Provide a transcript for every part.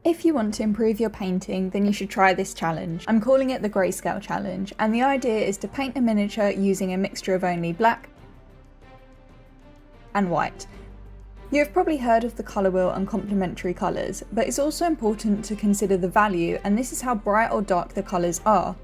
If you want to improve your painting, then you should try this challenge. I'm calling it the Grayscale Challenge, and the idea is to paint a miniature using a mixture of only black and white. You have probably heard of the colour wheel and complementary colours, but it's also important to consider the value, and this is how bright or dark the colours are.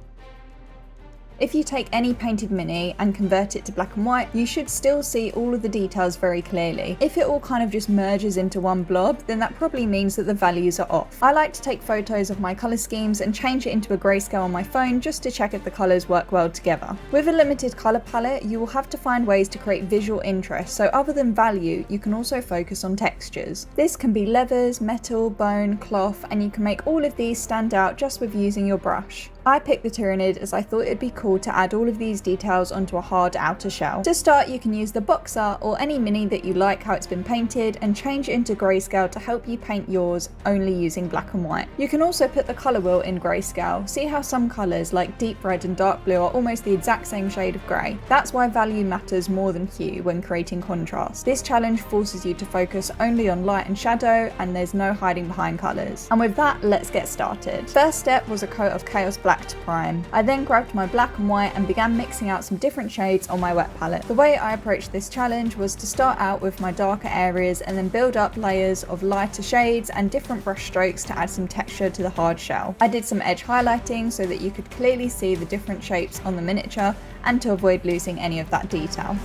If you take any painted mini and convert it to black and white, you should still see all of the details very clearly. If it all kind of just merges into one blob, then that probably means that the values are off. I like to take photos of my colour schemes and change it into a grayscale on my phone just to check if the colours work well together. With a limited colour palette, you will have to find ways to create visual interest, so other than value, you can also focus on textures. This can be leathers, metal, bone, cloth, and you can make all of these stand out just with using your brush. I picked the Tyranid as I thought it'd be cool to add all of these details onto a hard outer shell. To start, you can use the box art or any mini that you like how it's been painted and change it into grayscale to help you paint yours only using black and white. You can also put the colour wheel in grayscale. See how some colours like deep red and dark blue are almost the exact same shade of grey? That's why value matters more than hue when creating contrast. This challenge forces you to focus only on light and shadow, and there's no hiding behind colours. And with that, let's get started. First step was a coat of Chaos Black to prime. I then grabbed my black and white and began mixing out some different shades on my wet palette. The way I approached this challenge was to start out with my darker areas and then build up layers of lighter shades and different brush strokes to add some texture to the hard shell. I did some edge highlighting so that you could clearly see the different shapes on the miniature and to avoid losing any of that detail.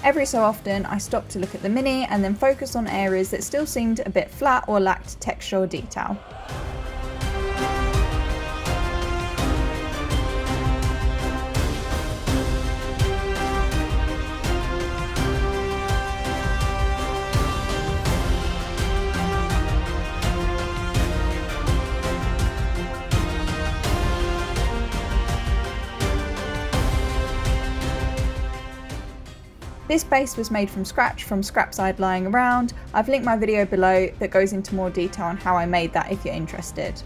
Every so often, I stopped to look at the mini and then focused on areas that still seemed a bit flat or lacked texture or detail. This base was made from scratch from scraps I'd lying around. I've linked my video below that goes into more detail on how I made that if you're interested.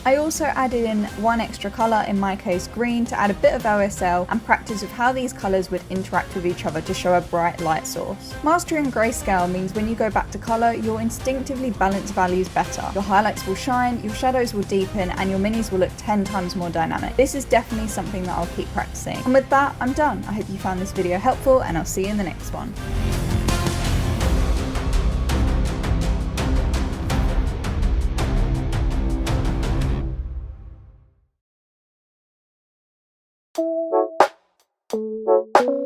I also added in one extra colour, in my case green, to add a bit of OSL and practice with how these colours would interact with each other to show a bright light source. Mastering grayscale means when you go back to colour, you'll instinctively balance values better. Your highlights will shine, your shadows will deepen, and your minis will look 10 times more dynamic. This is definitely something that I'll keep practicing. And with that, I'm done. I hope you found this video helpful, and I'll see you in the next one. Thank you.